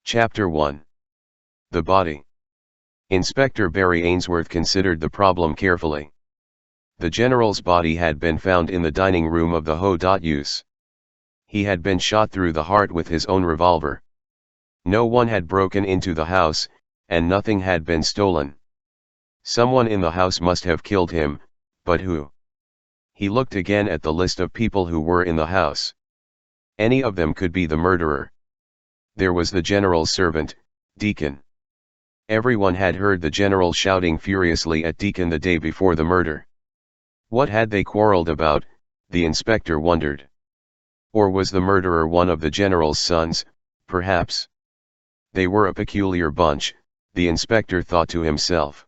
Chapter 1. The Body. Inspector Barry Ainsworth considered the problem carefully. The general's body had been found in the dining room of the Ho.Use. He had been shot through the heart with his own revolver. No one had broken into the house, and nothing had been stolen. Someone in the house must have killed him, but who? He looked again at the list of people who were in the house. Any of them could be the murderer. There was the general's servant, Deacon. Everyone had heard the general shouting furiously at Deacon the day before the murder. What had they quarreled about, the inspector wondered. Or was the murderer one of the general's sons, perhaps? They were a peculiar bunch, the inspector thought to himself.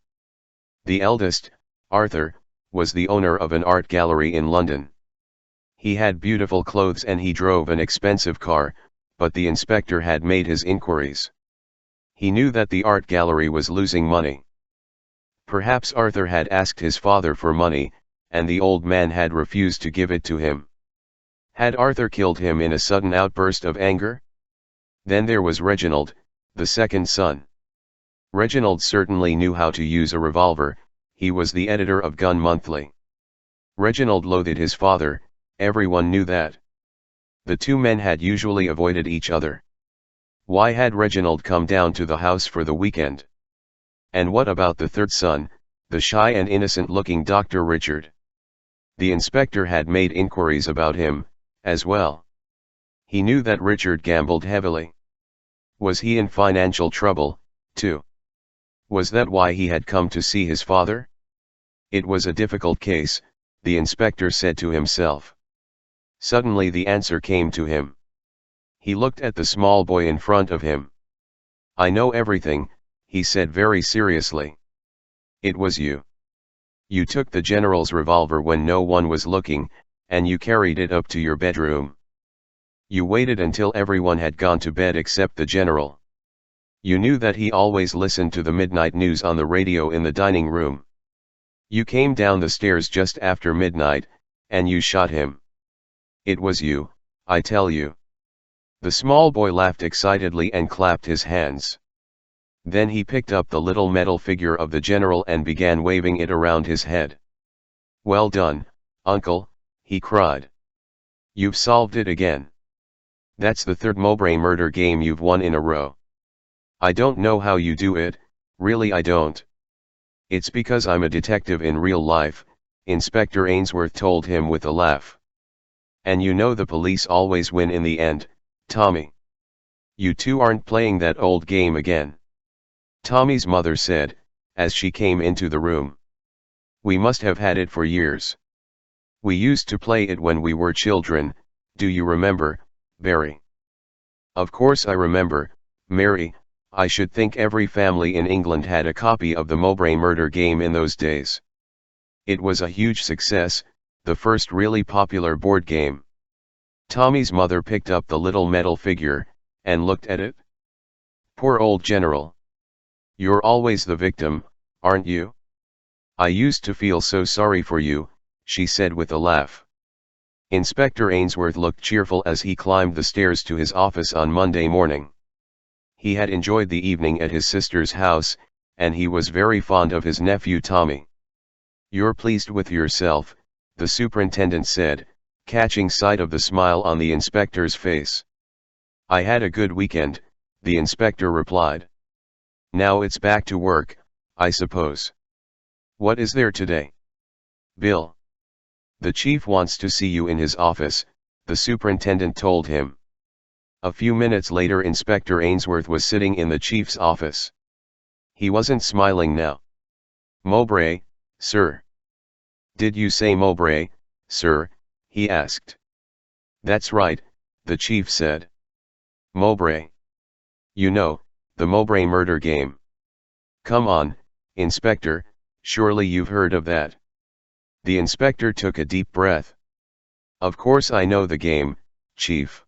The eldest, Arthur, was the owner of an art gallery in London. He had beautiful clothes and he drove an expensive car, but the inspector had made his inquiries. He knew that the art gallery was losing money. Perhaps Arthur had asked his father for money, and the old man had refused to give it to him. Had Arthur killed him in a sudden outburst of anger? Then there was Reginald, the second son. Reginald certainly knew how to use a revolver, he was the editor of Gun Monthly. Reginald loathed his father, everyone knew that. The two men had usually avoided each other. Why had Reginald come down to the house for the weekend? And what about the third son, the shy and innocent-looking Dr. Richard? The inspector had made inquiries about him, as well. He knew that Richard gambled heavily. Was he in financial trouble, too? Was that why he had come to see his father? It was a difficult case, the inspector said to himself. Suddenly the answer came to him. He looked at the small boy in front of him. "I know everything," he said very seriously. "It was you. You took the general's revolver when no one was looking, and you carried it up to your bedroom. You waited until everyone had gone to bed except the general. You knew that he always listened to the midnight news on the radio in the dining room. You came down the stairs just after midnight, and you shot him. It was you, I tell you." The small boy laughed excitedly and clapped his hands. Then he picked up the little metal figure of the general and began waving it around his head. "Well done, Uncle," he cried. "You've solved it again. That's the third Mowbray murder game you've won in a row. I don't know how you do it, really I don't. It's because I'm a detective in real life," Inspector Ainsworth told him with a laugh. "And you know the police always win in the end, Tommy. You two aren't playing that old game again," Tommy's mother said, as she came into the room. "We must have had it for years. We used to play it when we were children, do you remember, Barry?" "Of course I remember, Mary. I should think every family in England had a copy of the Mowbray Murder game in those days. It was a huge success, the first really popular board game." Tommy's mother picked up the little metal figure, and looked at it. "Poor old general. You're always the victim, aren't you? I used to feel so sorry for you," she said with a laugh. Inspector Ainsworth looked cheerful as he climbed the stairs to his office on Monday morning. He had enjoyed the evening at his sister's house, and he was very fond of his nephew Tommy. "You're pleased with yourself," the superintendent said, catching sight of the smile on the inspector's face. "I had a good weekend," the inspector replied. "Now it's back to work, I suppose. What is there today?" "Bill. The chief wants to see you in his office," the superintendent told him. A few minutes later Inspector Ainsworth was sitting in the chief's office. He wasn't smiling now. "Mowbray, sir." "Did you say Mowbray, sir?" he asked. "That's right," the chief said. "Mowbray. You know, the Mowbray murder game. Come on, Inspector, surely you've heard of that." The inspector took a deep breath. "Of course I know the game, Chief.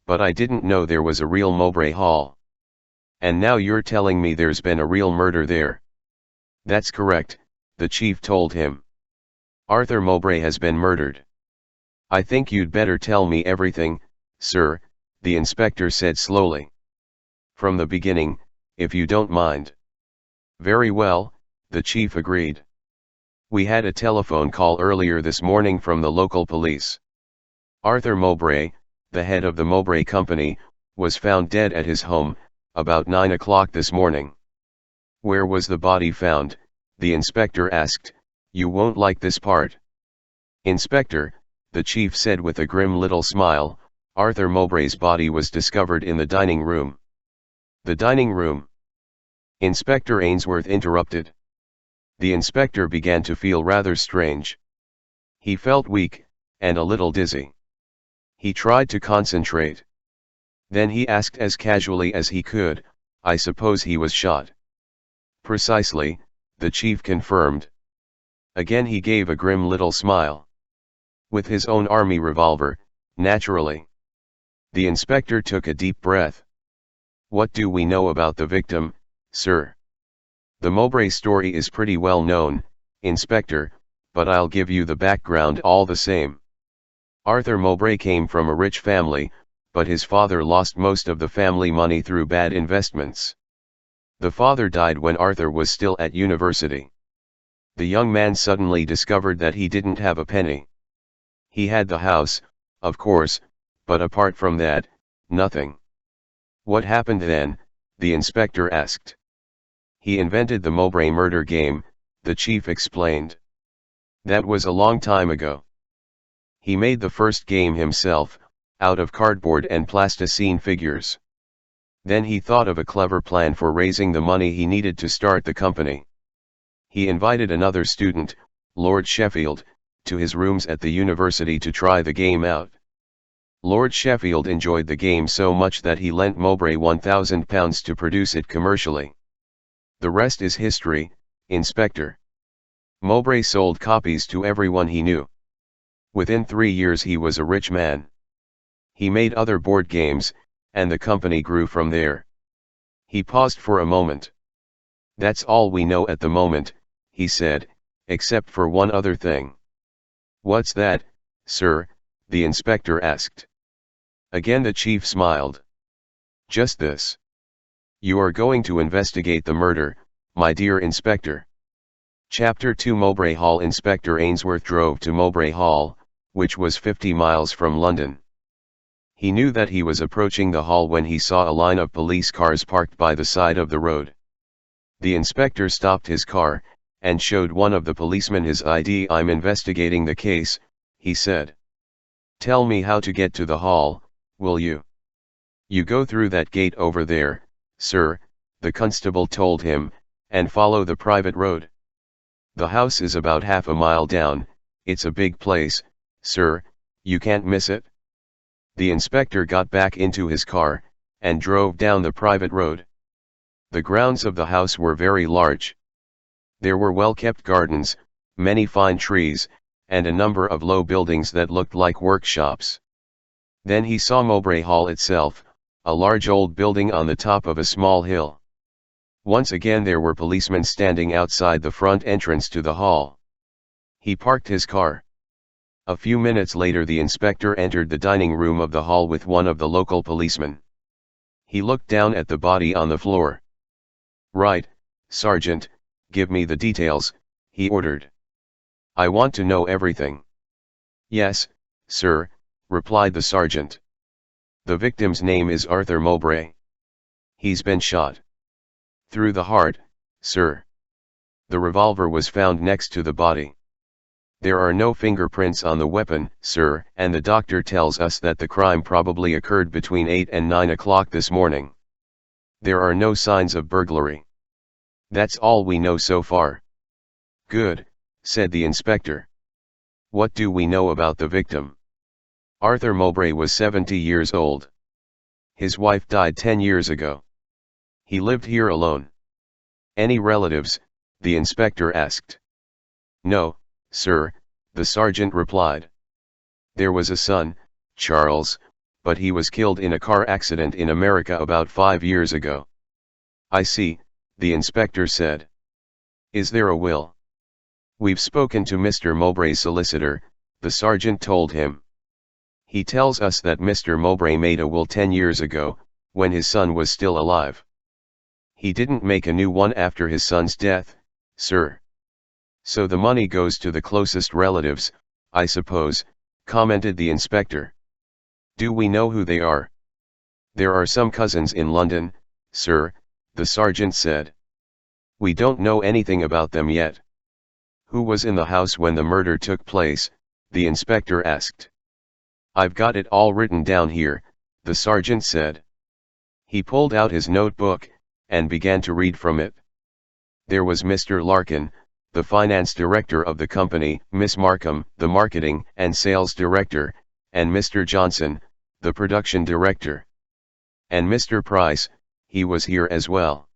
But I didn't know there was a real Mowbray Hall. And now you're telling me there's been a real murder there." "That's correct," the chief told him. "Arthur Mowbray has been murdered." "I think you'd better tell me everything, sir," the inspector said slowly. From the beginning, if you don't mind. Very well, the chief agreed. We had a telephone call earlier this morning from the local police. Arthur Mowbray, the head of the Mowbray Company, was found dead at his home, about 9 o'clock this morning. Where was the body found? The inspector asked. You won't like this part. Inspector, the chief said with a grim little smile, Arthur Mowbray's body was discovered in the dining room. The dining room? Inspector Ainsworth interrupted. The inspector began to feel rather strange. He felt weak, and a little dizzy. He tried to concentrate. Then he asked as casually as he could, I suppose he was shot. Precisely, the chief confirmed. Again he gave a grim little smile. With his own army revolver, naturally. The inspector took a deep breath. What do we know about the victim, sir? The Mowbray story is pretty well known, Inspector, but I'll give you the background all the same. Arthur Mowbray came from a rich family, but his father lost most of the family money through bad investments. The father died when Arthur was still at university. The young man suddenly discovered that he didn't have a penny. He had the house, of course, but apart from that, nothing. What happened then? The inspector asked. He invented the Mowbray Murder game, the chief explained. That was a long time ago. He made the first game himself, out of cardboard and plasticine figures. Then he thought of a clever plan for raising the money he needed to start the company. He invited another student, Lord Sheffield, to his rooms at the university to try the game out. Lord Sheffield enjoyed the game so much that he lent Mowbray £1,000 to produce it commercially. The rest is history, Inspector. Mowbray sold copies to everyone he knew. Within 3 years he was a rich man. He made other board games, and the company grew from there. He paused for a moment. That's all we know at the moment, he said, except for one other thing. What's that, sir? The inspector asked. Again the chief smiled. Just this. You are going to investigate the murder, my dear inspector. Chapter 2 Mowbray Hall. Inspector Ainsworth drove to Mowbray Hall, which was 50 miles from London. He knew that he was approaching the hall when he saw a line of police cars parked by the side of the road. The inspector stopped his car, and showed one of the policemen his ID. I'm investigating the case, he said. Tell me how to get to the hall, will you? You go through that gate over there, sir, the constable told him, and follow the private road. The house is about half a mile down. It's a big place, sir, you can't miss it. The inspector got back into his car, and drove down the private road. The grounds of the house were very large. There were well-kept gardens, many fine trees, and a number of low buildings that looked like workshops. Then he saw Mowbray Hall itself, a large old building on the top of a small hill. Once again there were policemen standing outside the front entrance to the hall. He parked his car. A few minutes later the inspector entered the dining room of the hall with one of the local policemen. He looked down at the body on the floor. Right, Sergeant, give me the details, he ordered. I want to know everything. Yes, sir, replied the sergeant. The victim's name is Arthur Mowbray. He's been shot. Through the heart, sir. The revolver was found next to the body. There are no fingerprints on the weapon, sir, and the doctor tells us that the crime probably occurred between 8 and 9 o'clock this morning. There are no signs of burglary. That's all we know so far. Good, said the inspector. What do we know about the victim? Arthur Mowbray was 70 years old. His wife died 10 years ago. He lived here alone. Any relatives? The inspector asked. No, sir, the sergeant replied. There was a son, Charles, but he was killed in a car accident in America about 5 years ago. I see, the inspector said. Is there a will? We've spoken to Mr. Mowbray's solicitor, the sergeant told him. He tells us that Mr. Mowbray made a will 10 years ago, when his son was still alive. He didn't make a new one after his son's death, sir. So the money goes to the closest relatives, I suppose, commented the inspector. Do we know who they are? There are some cousins in London, sir, the sergeant said. We don't know anything about them yet. Who was in the house when the murder took place? The inspector asked. I've got it all written down here, the sergeant said. He pulled out his notebook, and began to read from it. There was Mr. Larkin, the finance director of the company, Miss Markham, the marketing and sales director, and Mr. Johnson, the production director. And Mr. Price, he was here as well.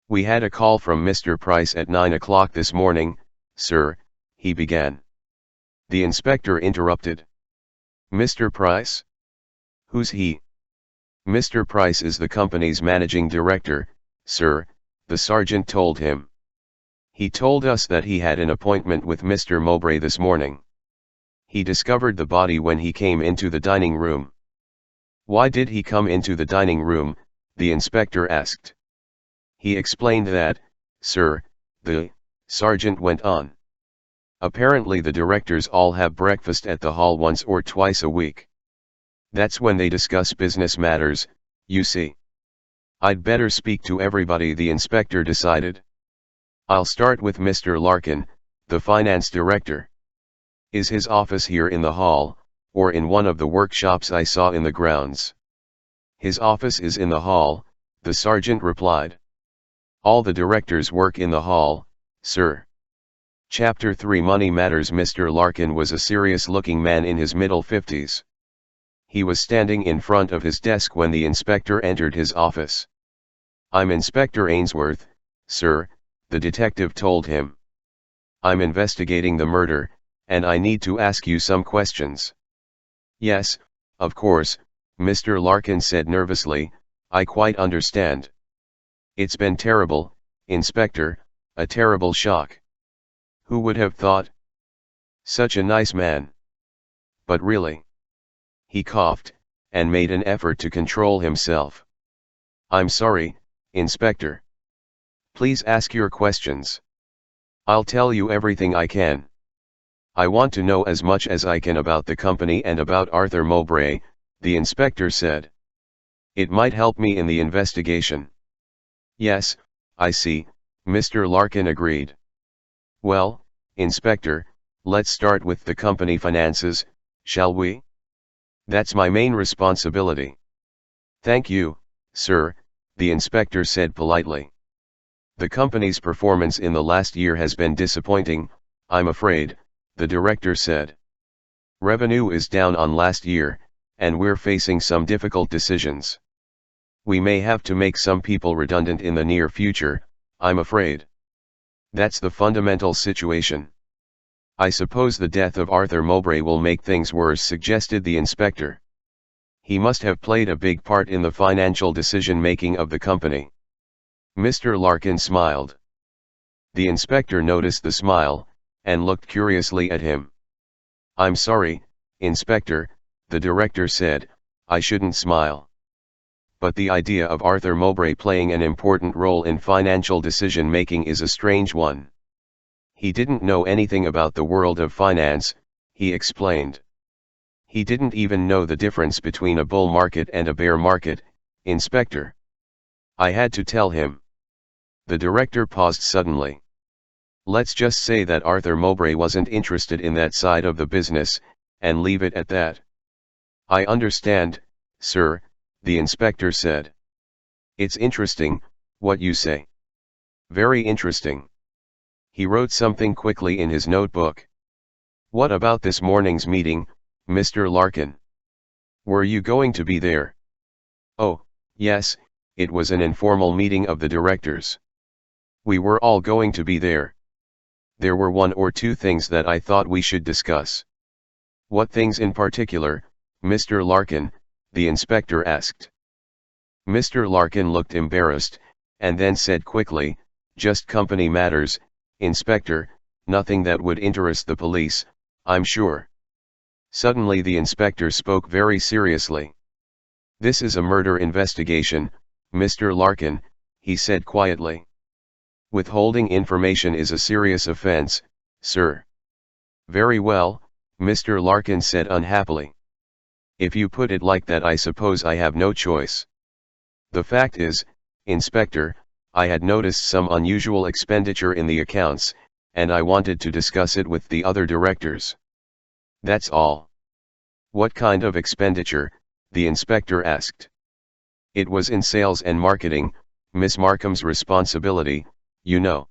We had a call from Mr. Price at 9 o'clock this morning, sir, he began. The inspector interrupted. Mr. Price? Who's he? Mr. Price is the company's managing director, sir, the sergeant told him. He told us that he had an appointment with Mr. Mowbray this morning. He discovered the body when he came into the dining room. Why did he come into the dining room? The inspector asked. He explained that, sir, the sergeant went on. Apparently the directors all have breakfast at the hall once or twice a week. That's when they discuss business matters, you see. I'd better speak to everybody, the inspector decided. I'll start with Mr. Larkin, the finance director. Is his office here in the hall, or in one of the workshops I saw in the grounds? His office is in the hall, the sergeant replied. All the directors work in the hall, sir. Chapter 3 Money Matters. Mr. Larkin was a serious-looking man in his middle 50s. He was standing in front of his desk when the inspector entered his office. I'm Inspector Ainsworth, sir, the detective told him. I'm investigating the murder, and I need to ask you some questions. Yes, of course, Mr. Larkin said nervously, I quite understand. It's been terrible, Inspector, a terrible shock. Who would have thought? Such a nice man. But really. He coughed, and made an effort to control himself. I'm sorry, Inspector. Please ask your questions. I'll tell you everything I can. I want to know as much as I can about the company and about Arthur Mowbray, the inspector said. It might help me in the investigation. Yes, I see, Mr. Larkin agreed. Well, Inspector, let's start with the company finances, shall we? That's my main responsibility. Thank you, sir, the inspector said politely. The company's performance in the last year has been disappointing, I'm afraid, the director said. Revenue is down on last year, and we're facing some difficult decisions. We may have to make some people redundant in the near future, I'm afraid. That's the fundamental situation. I suppose the death of Arthur Mowbray will make things worse, suggested the inspector. He must have played a big part in the financial decision-making of the company. Mr. Larkin smiled. The inspector noticed the smile, and looked curiously at him. I'm sorry, Inspector, the director said, I shouldn't smile. But the idea of Arthur Mowbray playing an important role in financial decision-making is a strange one. He didn't know anything about the world of finance, he explained. He didn't even know the difference between a bull market and a bear market, Inspector. I had to tell him. The director paused suddenly. Let's just say that Arthur Mowbray wasn't interested in that side of the business, and leave it at that. I understand, sir, the inspector said. It's interesting, what you say. Very interesting. He wrote something quickly in his notebook. What about this morning's meeting, Mr. Larkin? Were you going to be there? Oh, yes, it was an informal meeting of the directors. We were all going to be there. There were one or two things that I thought we should discuss. What things in particular, Mr. Larkin? The inspector asked. Mr. Larkin looked embarrassed, and then said quickly, just company matters, Inspector, nothing that would interest the police, I'm sure. Suddenly the inspector spoke very seriously. "This is a murder investigation, Mr. Larkin," he said quietly. "Withholding information is a serious offense, sir." "Very well," Mr. Larkin said unhappily. "If you put it like that, I suppose I have no choice. The fact is, Inspector, I had noticed some unusual expenditure in the accounts, and I wanted to discuss it with the other directors. That's all." "What kind of expenditure?" the inspector asked. "It was in sales and marketing, Miss Markham's responsibility, you know.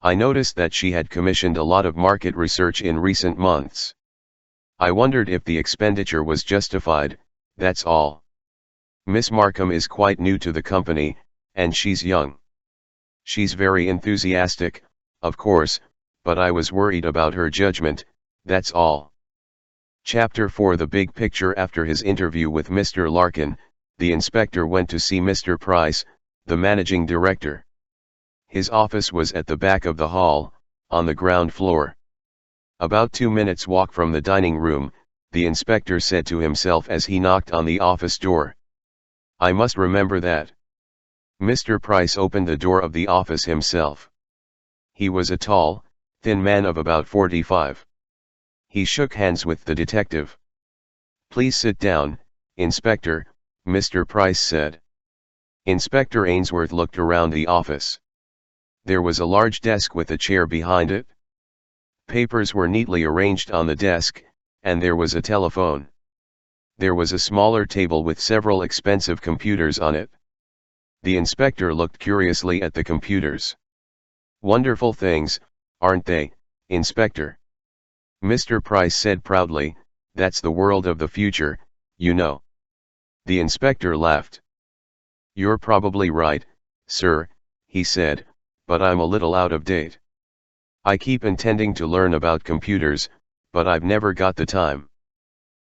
I noticed that she had commissioned a lot of market research in recent months. I wondered if the expenditure was justified, that's all. Miss Markham is quite new to the company, and she's young. She's very enthusiastic, of course, but I was worried about her judgment, that's all." Chapter 4: The Big Picture. After his interview with Mr. Larkin, the inspector went to see Mr. Price, the managing director. His office was at the back of the hall, on the ground floor. About 2 minutes' walk from the dining room, the inspector said to himself as he knocked on the office door. "I must remember that." Mr. Price opened the door of the office himself. He was a tall, thin man of about 45. He shook hands with the detective. "Please sit down, Inspector," Mr. Price said. Inspector Ainsworth looked around the office. There was a large desk with a chair behind it. Papers were neatly arranged on the desk, and there was a telephone. There was a smaller table with several expensive computers on it. The inspector looked curiously at the computers. "Wonderful things, aren't they, Inspector?" Mr. Price said proudly, "That's the world of the future, you know." The inspector laughed. "You're probably right, sir," he said, "but I'm a little out of date. I keep intending to learn about computers, but I've never got the time."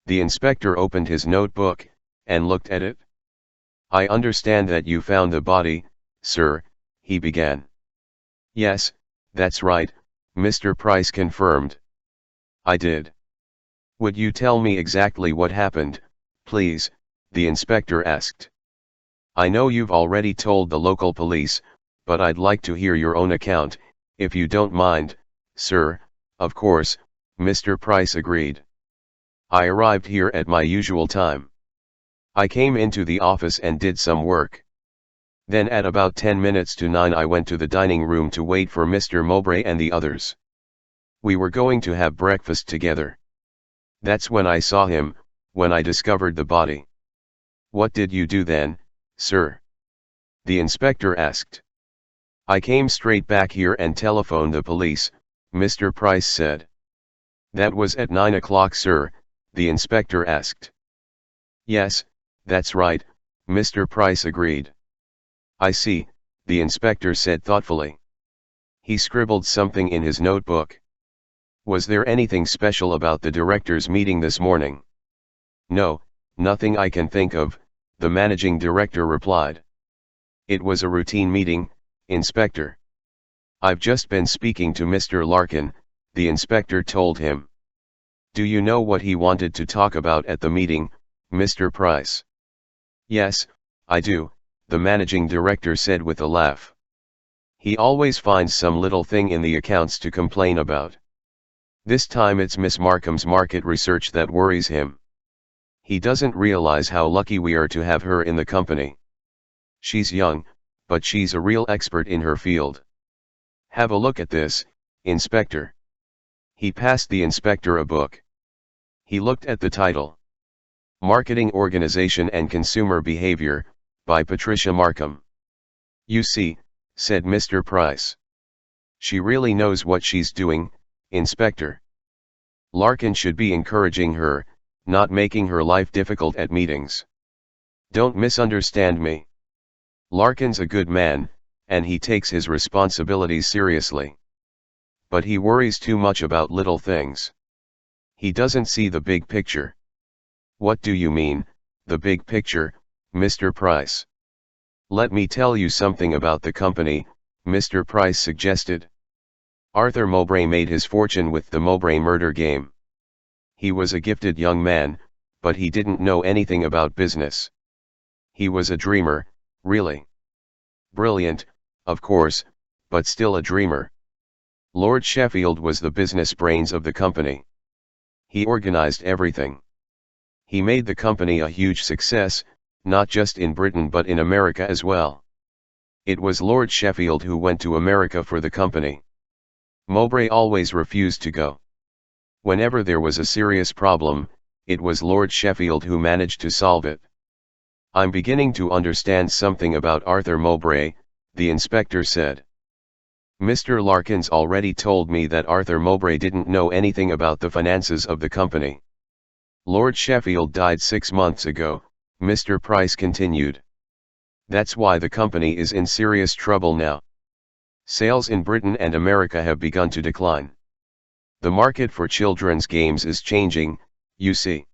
The inspector opened his notebook, and looked at it. "I understand that you found the body, sir," he began. "Yes, that's right," Mr. Price confirmed. "I did." "Would you tell me exactly what happened, please?" the inspector asked. "I know you've already told the local police, but I'd like to hear your own account, if you don't mind, sir." "Of course," Mr. Price agreed. "I arrived here at my usual time. I came into the office and did some work. Then at about 10 minutes to 9 I went to the dining room to wait for Mr. Mowbray and the others. We were going to have breakfast together. That's when I saw him, when I discovered the body." "What did you do then, sir?" the inspector asked. "I came straight back here and telephoned the police," Mr. Price said. "That was at 9 o'clock, sir?" the inspector asked. "Yes, that's right," Mr. Price agreed. "I see," the inspector said thoughtfully. He scribbled something in his notebook. "Was there anything special about the directors' meeting this morning?" "No, nothing I can think of," the managing director replied. "It was a routine meeting, Inspector. I've just been speaking to Mr. Larkin," the inspector told him. "Do you know what he wanted to talk about at the meeting, Mr. Price?" "Yes, I do," the managing director said with a laugh. "He always finds some little thing in the accounts to complain about. This time it's Miss Markham's market research that worries him. He doesn't realize how lucky we are to have her in the company. She's young, but she's a real expert in her field. Have a look at this, Inspector." He passed the inspector a book. He looked at the title. "Marketing Organization and Consumer Behavior, by Patricia Markham." "You see," said Mr. Price. "She really knows what she's doing, Inspector. Larkin should be encouraging her, not making her life difficult at meetings. Don't misunderstand me. Larkin's a good man, and he takes his responsibilities seriously. But he worries too much about little things. He doesn't see the big picture." "What do you mean, the big picture, Mr. Price?" "Let me tell you something about the company," Mr. Price suggested. "Arthur Mowbray made his fortune with the Mowbray Murder game. He was a gifted young man, but he didn't know anything about business. He was a dreamer, really. Brilliant, of course, but still a dreamer. Lord Sheffield was the business brains of the company. He organized everything. He made the company a huge success, not just in Britain but in America as well. It was Lord Sheffield who went to America for the company. Mowbray always refused to go. Whenever there was a serious problem, it was Lord Sheffield who managed to solve it. I'm beginning to understand something about Arthur Mowbray, the inspector said. Mr. Larkins already told me that Arthur Mowbray didn't know anything about the finances of the company. Lord Sheffield died 6 months ago, Mr. Price continued. That's why the company is in serious trouble now. Sales in Britain and America have begun to decline. The market for children's games is changing, you see.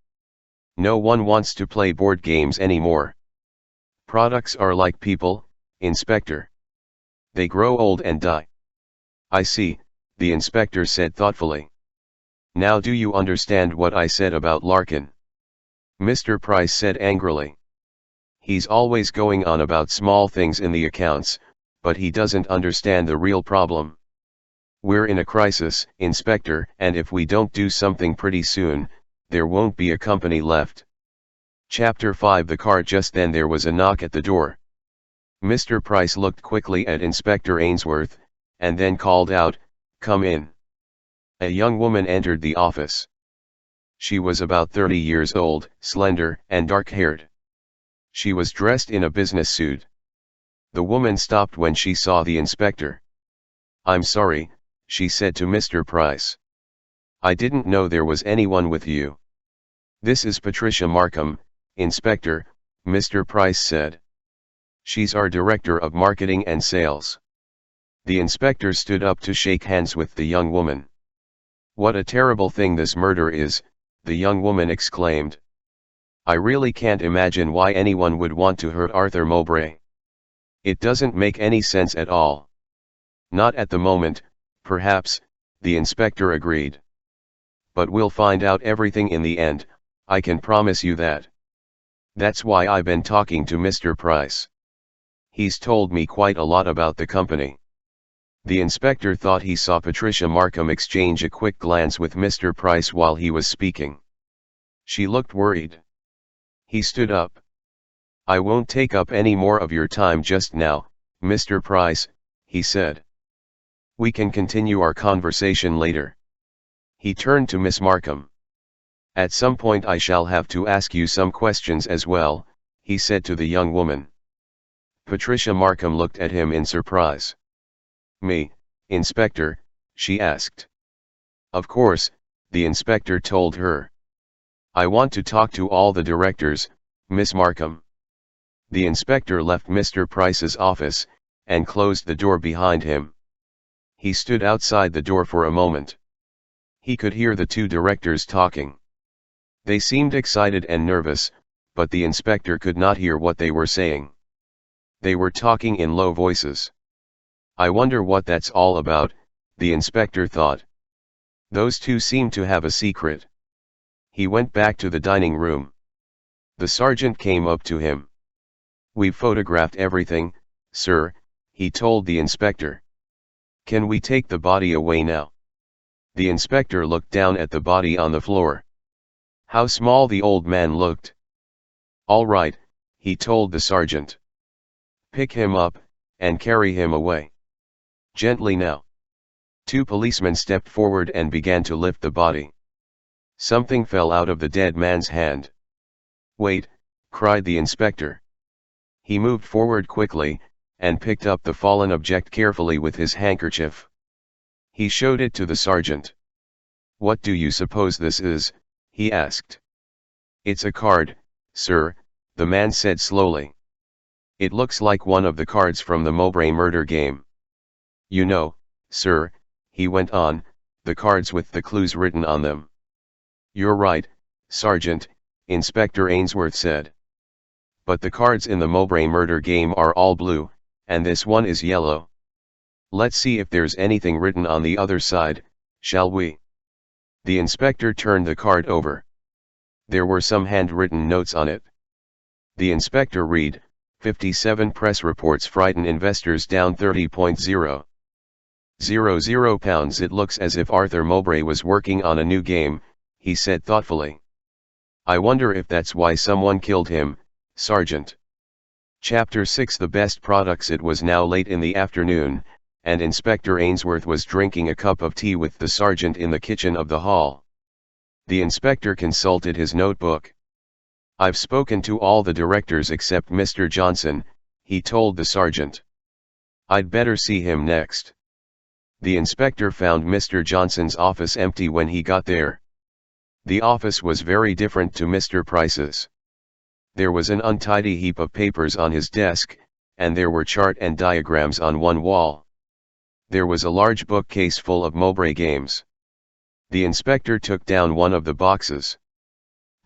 No one wants to play board games anymore. Products are like people, Inspector. They grow old and die. I see, the inspector said thoughtfully. Now do you understand what I said about Larkin? Mr. Price said angrily. He's always going on about small things in the accounts, but he doesn't understand the real problem. We're in a crisis, Inspector, and if we don't do something pretty soon, there won't be a company left. Chapter 5. The car. Just then there was a knock at the door. Mr. Price looked quickly at Inspector Ainsworth, and then called out, "Come in." A young woman entered the office. She was about 30 years old, slender, and dark-haired. She was dressed in a business suit. The woman stopped when she saw the inspector. "I'm sorry," she said to Mr. Price. "I didn't know there was anyone with you." "This is Patricia Markham, Inspector," Mr. Price said. "She's our Director of Marketing and Sales." The inspector stood up to shake hands with the young woman. "What a terrible thing this murder is," the young woman exclaimed. "I really can't imagine why anyone would want to hurt Arthur Mowbray. It doesn't make any sense at all." "Not at the moment, perhaps," the inspector agreed. "But we'll find out everything in the end, I can promise you that. That's why I've been talking to Mr. Price. He's told me quite a lot about the company." The inspector thought he saw Patricia Markham exchange a quick glance with Mr. Price while he was speaking. She looked worried. He stood up. "I won't take up any more of your time just now, Mr. Price," he said. "We can continue our conversation later." He turned to Miss Markham. "At some point I shall have to ask you some questions as well," he said to the young woman. Patricia Markham looked at him in surprise. "Me, Inspector?" she asked. "Of course," the inspector told her. "I want to talk to all the directors, Miss Markham." The inspector left Mr. Price's office, and closed the door behind him. He stood outside the door for a moment. He could hear the two directors talking. They seemed excited and nervous, but the inspector could not hear what they were saying. They were talking in low voices. "I wonder what that's all about," the inspector thought. "Those two seem to have a secret." He went back to the dining room. The sergeant came up to him. "We've photographed everything, sir," he told the inspector. "Can we take the body away now?" The inspector looked down at the body on the floor. How small the old man looked. "All right," he told the sergeant. "Pick him up, and carry him away. Gently now." Two policemen stepped forward and began to lift the body. Something fell out of the dead man's hand. "Wait," cried the inspector. He moved forward quickly, and picked up the fallen object carefully with his handkerchief. He showed it to the sergeant. "What do you suppose this is?" he asked. "It's a card, sir," the man said slowly. "It looks like one of the cards from the Mowbray murder game. You know, sir," he went on, "the cards with the clues written on them." "You're right, Sergeant," Inspector Ainsworth said. "But the cards in the Mowbray murder game are all blue, and this one is yellow. Let's see if there's anything written on the other side, shall we?" The inspector turned the card over. There were some handwritten notes on it. The inspector read, 57 press reports frighten investors down 30.000 pounds. It looks as if Arthur Mowbray was working on a new game, he said thoughtfully. I wonder if that's why someone killed him, Sergeant. Chapter 6 The best products. It was now late in the afternoon, and Inspector Ainsworth was drinking a cup of tea with the sergeant in the kitchen of the hall. The inspector consulted his notebook. I've spoken to all the directors except Mr. Johnson, he told the sergeant. I'd better see him next. The inspector found Mr. Johnson's office empty when he got there. The office was very different to Mr. Price's. There was an untidy heap of papers on his desk, and there were chart and diagrams on one wall. There was a large bookcase full of Mowbray games. The inspector took down one of the boxes.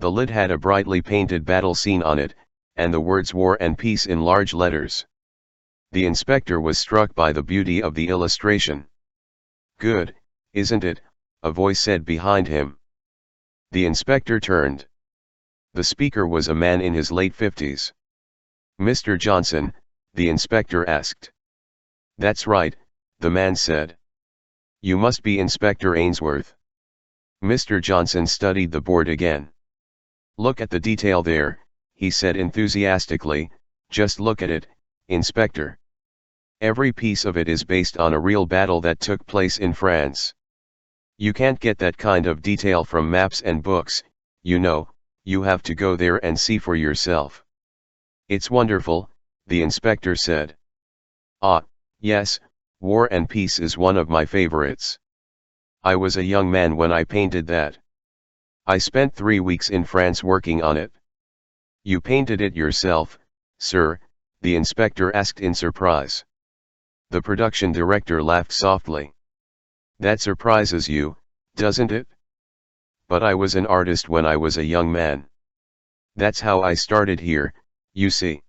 The lid had a brightly painted battle scene on it, and the words War and Peace in large letters. The inspector was struck by the beauty of the illustration. Good, isn't it? A voice said behind him. The inspector turned. The speaker was a man in his late 50s. Mr. Johnson, the inspector asked. That's right, the man said. You must be Inspector Ainsworth. Mr. Johnson studied the board again. Look at the detail there, he said enthusiastically, just look at it, Inspector. Every piece of it is based on a real battle that took place in France. You can't get that kind of detail from maps and books, you know, you have to go there and see for yourself. It's wonderful, the inspector said. Ah, yes, War and Peace is one of my favorites. I was a young man when I painted that. I spent 3 weeks in France working on it. You painted it yourself, sir? The inspector asked in surprise. The production director laughed softly. That surprises you, doesn't it? But I was an artist when I was a young man. That's how I started here, you see.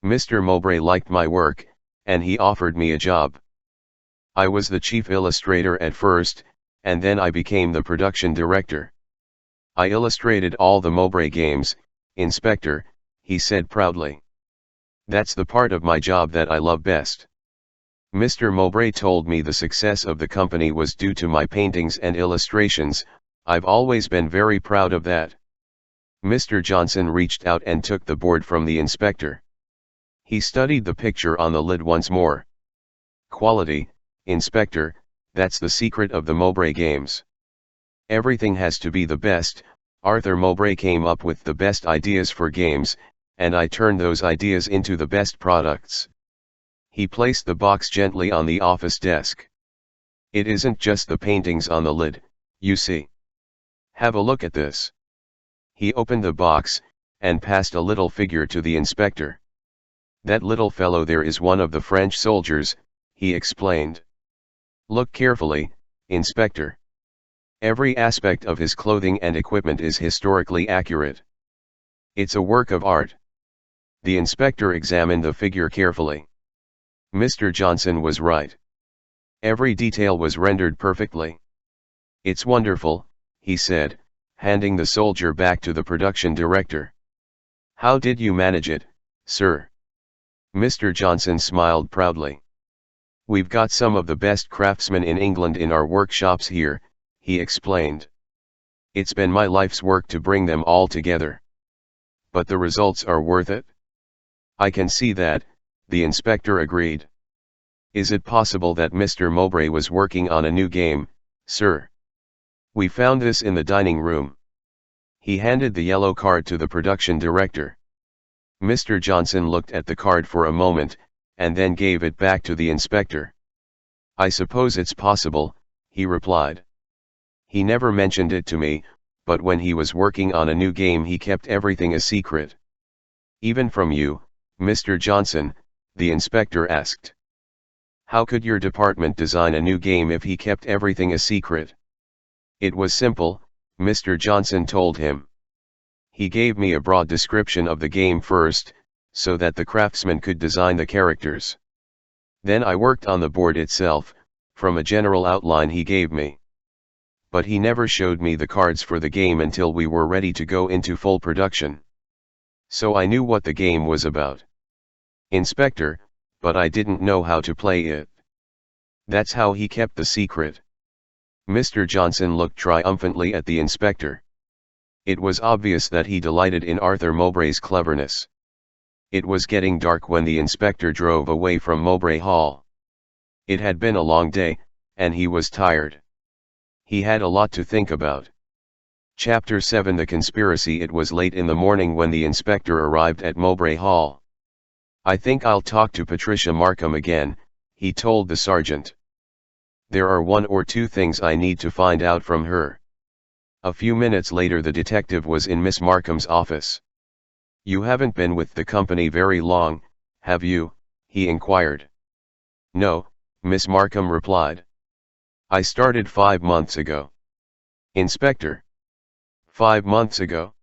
Mr. Mowbray liked my work, and he offered me a job. I was the chief illustrator at first, and then I became the production director. I illustrated all the Mowbray games, Inspector, he said proudly. That's the part of my job that I love best. Mr. Mowbray told me the success of the company was due to my paintings and illustrations. I've always been very proud of that. Mr. Johnson reached out and took the board from the inspector. He studied the picture on the lid once more. Quality, Inspector, that's the secret of the Mowbray games. Everything has to be the best. Arthur Mowbray came up with the best ideas for games, and I turned those ideas into the best products. He placed the box gently on the office desk. It isn't just the paintings on the lid, you see. Have a look at this. He opened the box, and passed a little figure to the inspector. That little fellow there is one of the French soldiers, he explained. Look carefully, Inspector. Every aspect of his clothing and equipment is historically accurate. It's a work of art. The inspector examined the figure carefully. Mr. Johnson was right. Every detail was rendered perfectly. It's wonderful, he said, handing the soldier back to the production director. How did you manage it, sir? Mr. Johnson smiled proudly. We've got some of the best craftsmen in England in our workshops here, he explained. It's been my life's work to bring them all together. But the results are worth it. I can see that, the inspector agreed. Is it possible that Mr. Mowbray was working on a new game, sir? We found this in the dining room. He handed the yellow card to the production director. Mr. Johnson looked at the card for a moment, and then gave it back to the inspector. I suppose it's possible, he replied. He never mentioned it to me, but when he was working on a new game he kept everything a secret. Even from you, Mr. Johnson, the inspector asked. How could your department design a new game if he kept everything a secret? It was simple, Mr. Johnson told him. He gave me a broad description of the game first, so that the craftsman could design the characters. Then I worked on the board itself, from a general outline he gave me. But he never showed me the cards for the game until we were ready to go into full production. So I knew what the game was about. Inspector, but I didn't know how to play it. That's how he kept the secret. Mr. Johnson looked triumphantly at the inspector. It was obvious that he delighted in Arthur Mowbray's cleverness. It was getting dark when the inspector drove away from Mowbray Hall. It had been a long day, and he was tired. He had a lot to think about. Chapter 7 The Conspiracy. It was late in the morning when the inspector arrived at Mowbray Hall. "I think I'll talk to Patricia Markham again," he told the sergeant. "There are one or two things I need to find out from her." A few minutes later the detective was in Miss Markham's office. "You haven't been with the company very long, have you?" he inquired. "No," Miss Markham replied. "I started 5 months ago." "Inspector? 5 months ago?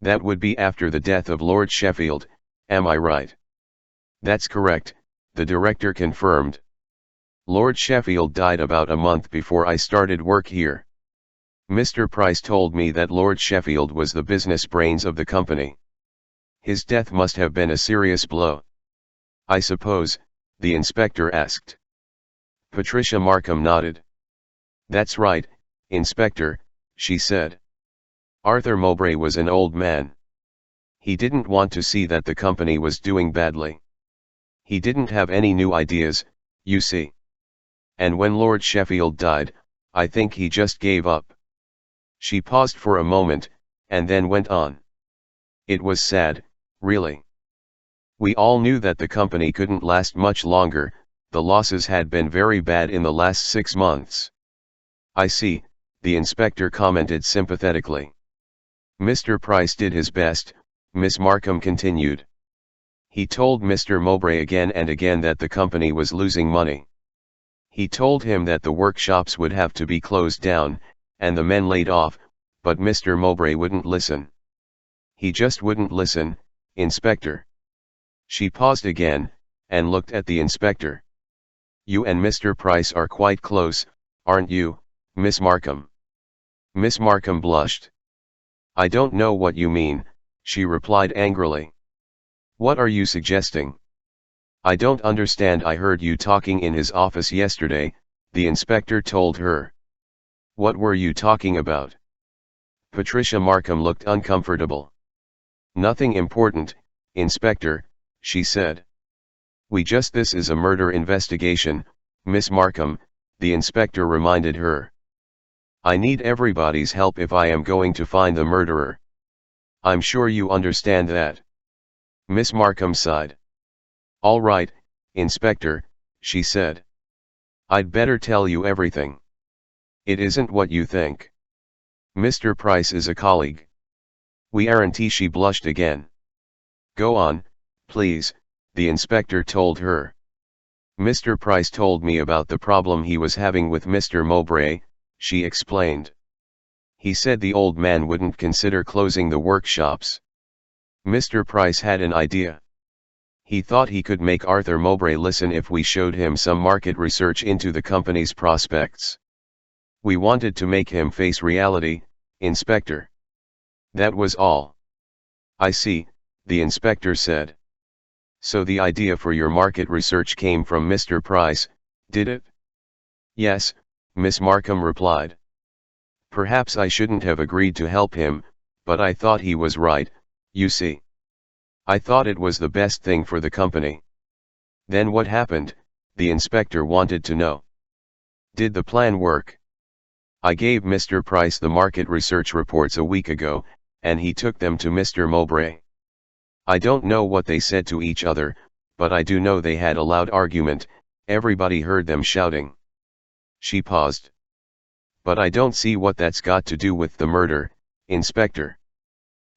That would be after the death of Lord Sheffield, am I right?" "That's correct," the director confirmed. "Lord Sheffield died about a month before I started work here. Mr. Price told me that Lord Sheffield was the business brains of the company. His death must have been a serious blow." "I suppose," the inspector asked. Patricia Markham nodded. "That's right, Inspector," she said. "Arthur Mowbray was an old man. He didn't want to see that the company was doing badly. He didn't have any new ideas, you see. And when Lord Sheffield died, I think he just gave up." She paused for a moment, and then went on. "It was sad, really. We all knew that the company couldn't last much longer. The losses had been very bad in the last 6 months." "I see," the inspector commented sympathetically. "Mr. Price did his best," Miss Markham continued. "He told Mr. Mowbray again and again that the company was losing money. He told him that the workshops would have to be closed down, and the men laid off, but Mr. Mowbray wouldn't listen. He just wouldn't listen, Inspector." She paused again, and looked at the inspector. "You and Mr. Price are quite close, aren't you, Miss Markham?" Miss Markham blushed. "I don't know what you mean," she replied angrily. "What are you suggesting?" "I don't understand. I heard you talking in his office yesterday," the inspector told her. "What were you talking about?" Patricia Markham looked uncomfortable. "Nothing important, Inspector," she said. This is a murder investigation, Miss Markham," the inspector reminded her. "I need everybody's help if I am going to find the murderer. I'm sure you understand that." Miss Markham sighed. "All right, Inspector," she said. "I'd better tell you everything. It isn't what you think. Mr. Price is a colleague. We aren't." She blushed again. "Go on, please," the inspector told her. "Mr. Price told me about the problem he was having with Mr. Mowbray," she explained. "He said the old man wouldn't consider closing the workshops. Mr. Price had an idea. He thought he could make Arthur Mowbray listen if we showed him some market research into the company's prospects. We wanted to make him face reality, Inspector. That was all." "I see," the inspector said. "So the idea for your market research came from Mr. Price, did it?" "Yes," Miss Markham replied. "Perhaps I shouldn't have agreed to help him, but I thought he was right, you see. I thought it was the best thing for the company." "Then what happened?" the inspector wanted to know. "Did the plan work?" "I gave Mr. Price the market research reports a week ago, and he took them to Mr. Mowbray. I don't know what they said to each other, but I do know they had a loud argument. Everybody heard them shouting." She paused. "But I don't see what that's got to do with the murder, Inspector."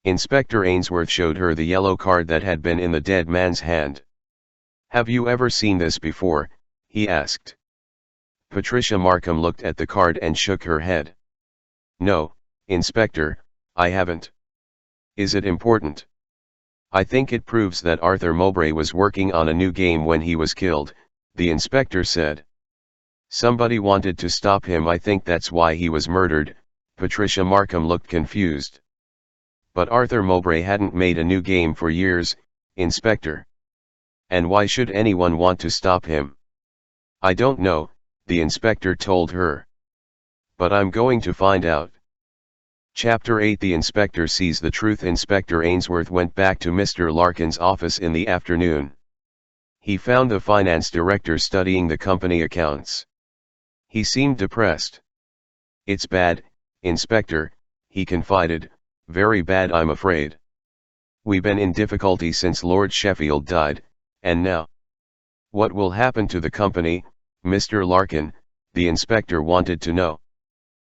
Inspector Ainsworth showed her the yellow card that had been in the dead man's hand. "Have you ever seen this before?" he asked. Patricia Markham looked at the card and shook her head. "No, Inspector, I haven't." "Is it important?" "I think it proves that Arthur Mowbray was working on a new game when he was killed," the inspector said. "Somebody wanted to stop him. I think that's why he was murdered." Patricia Markham looked confused. But Arthur Mowbray hadn't made a new game for years, Inspector. And why should anyone want to stop him? I don't know, the inspector told her. But I'm going to find out. Chapter 8 The inspector sees the truth. Inspector Ainsworth went back to Mr. Larkin's office in the afternoon. He found the finance director studying the company accounts. He seemed depressed. "It's bad, Inspector," he confided, "very bad, I'm afraid. We've been in difficulty since Lord Sheffield died, and now. What will happen to the company, Mr. Larkin?" the inspector wanted to know.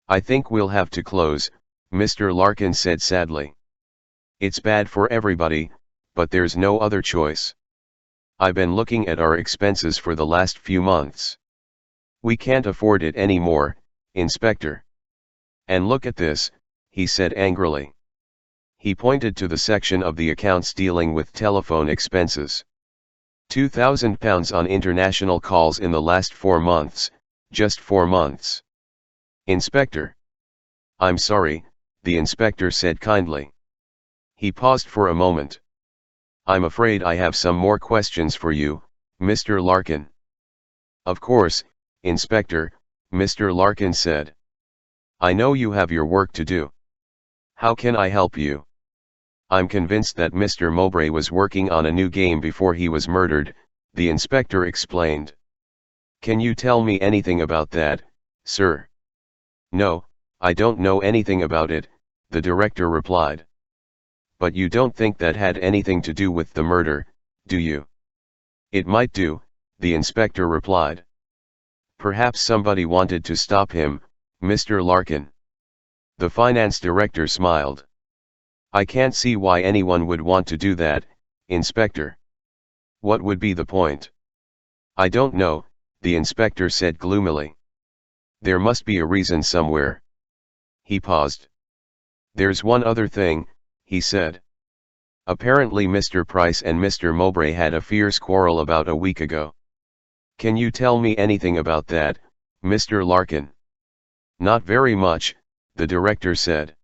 "I think we'll have to close," Mr. Larkin said sadly. "It's bad for everybody, but there's no other choice. I've been looking at our expenses for the last few months. We can't afford it anymore, Inspector. And look at this," he said angrily. He pointed to the section of the accounts dealing with telephone expenses. £2,000 on international calls in the last 4 months, just 4 months. "Inspector." "I'm sorry," the inspector said kindly. He paused for a moment. "I'm afraid I have some more questions for you, Mr. Larkin." "Of course, Inspector," Mr. Larkin said. "I know you have your work to do. How can I help you?" "I'm convinced that Mr. Mowbray was working on a new game before he was murdered," the inspector explained. "Can you tell me anything about that, sir?" "No, I don't know anything about it," the director replied. "But you don't think that had anything to do with the murder, do you?" "It might do," the inspector replied. "Perhaps somebody wanted to stop him, Mr. Larkin." The finance director smiled. "I can't see why anyone would want to do that, Inspector. What would be the point?" "I don't know," the inspector said gloomily. "There must be a reason somewhere." He paused. "There's one other thing," he said. "Apparently Mr. Price and Mr. Mowbray had a fierce quarrel about a week ago. Can you tell me anything about that, Mr. Larkin?" "Not very much," the director said.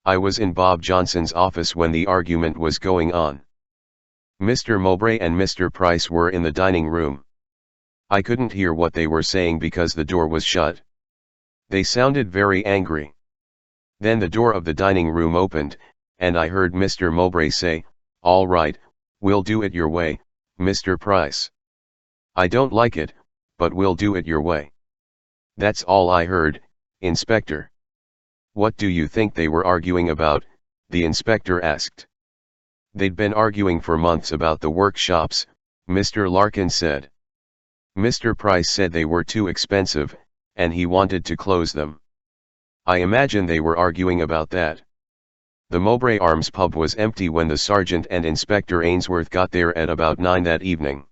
"I was in Bob Johnson's office when the argument was going on. Mr. Mowbray and Mr. Price were in the dining room. I couldn't hear what they were saying because the door was shut. They sounded very angry. Then the door of the dining room opened, and I heard Mr. Mowbray say, 'All right, we'll do it your way, Mr. Price. I don't like it, but we'll do it your way.' That's all I heard, Inspector." "What do you think they were arguing about?" the inspector asked. "They'd been arguing for months about the workshops," Mr. Larkin said. "Mr. Price said they were too expensive, and he wanted to close them. I imagine they were arguing about that. The Mowbray Arms pub was empty when the sergeant and Inspector Ainsworth got there at about 9 that evening.